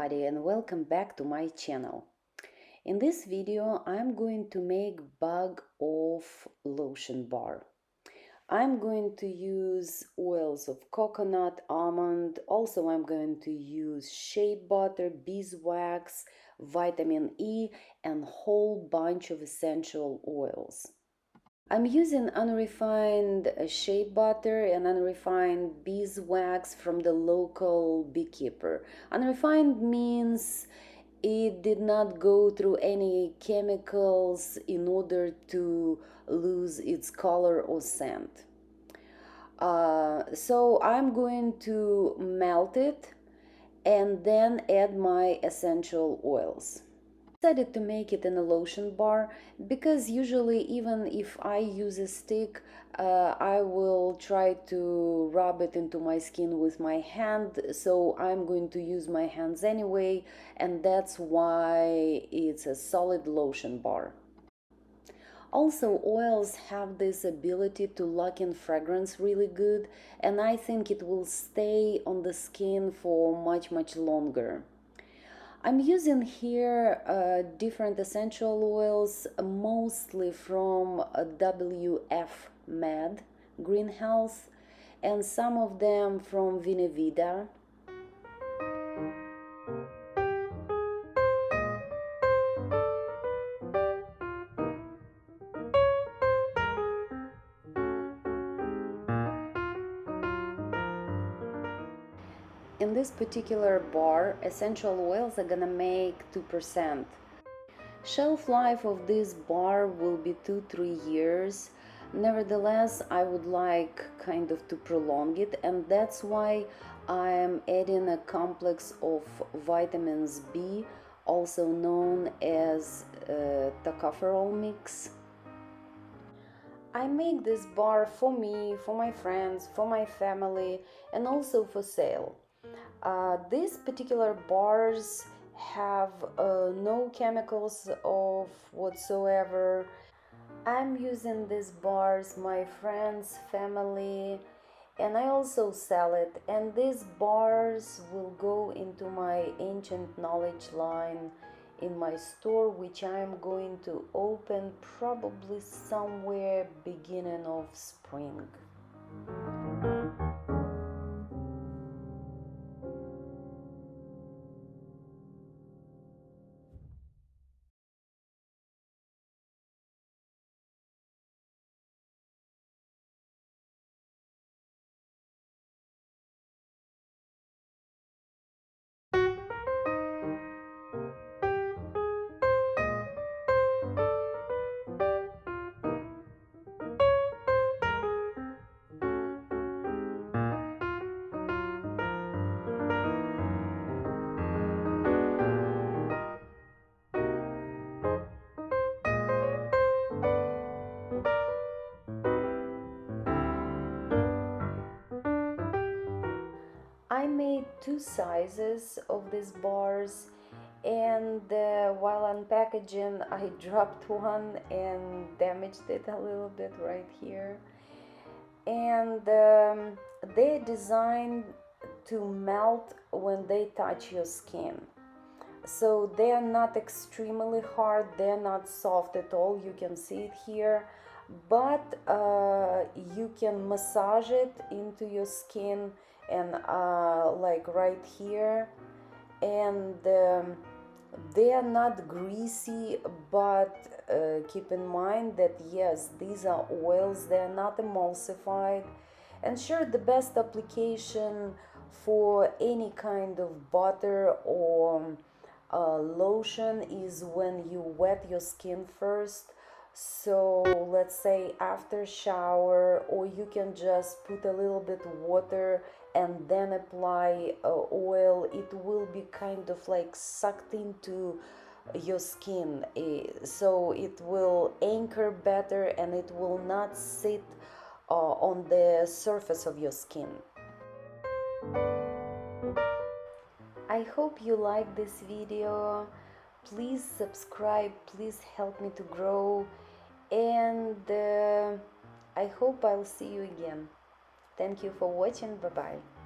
everybody, and welcome back to my channel. In this video I'm going to make bag of lotion bar. I'm going to use oils of coconut, almond, also I'm going to use shea butter, beeswax, vitamin E, and whole bunch of essential oils. I'm using unrefined shea butter and unrefined beeswax from the local beekeeper. Unrefined means it did not go through any chemicals in order to lose its color or scent. So I'm going to melt it and then add my essential oils. Decided to make it in a lotion bar because usually even if I use a stick, I will try to rub it into my skin with my hand, so I'm going to use my hands anyway, and that's why it's a solid lotion bar. Also, oils have this ability to lock in fragrance really good, and I think it will stay on the skin for much longer. I'm using here different essential oils, mostly from WF Med Green Health, and some of them from Vinevida. In this particular bar, essential oils are gonna make 2%. Shelf life of this bar will be 2-3 years. Nevertheless, I would like kind of to prolong it, and that's why I am adding a complex of vitamins B, also known as tocopherol mix. I make this bar for me, for my friends, for my family, and also for sale. These particular bars have no chemicals of whatsoever. I'm using these bars, my friends, family, and I also sell it. And these bars will go into my ancient knowledge line in my store, which I'm going to open probably somewhere beginning of spring. I made 2 sizes of these bars, and while unpackaging I dropped one and damaged it a little bit right here. And they're designed to melt when they touch your skin. So they are not extremely hard, they're not soft at all, you can see it here, but you can massage it into your skin and like right here, and they are not greasy, but keep in mind that yes, these are oils, they are not emulsified. And sure, the best application for any kind of butter or lotion is when you wet your skin first. So let's say after shower, or you can just put a little bit water and then apply oil. It will be kind of like sucked into your skin, so it will anchor better and it will not sit on the surface of your skin. I hope you like this video. Please subscribe, please help me to grow, and I hope I'll see you again. Thank you for watching. Bye bye.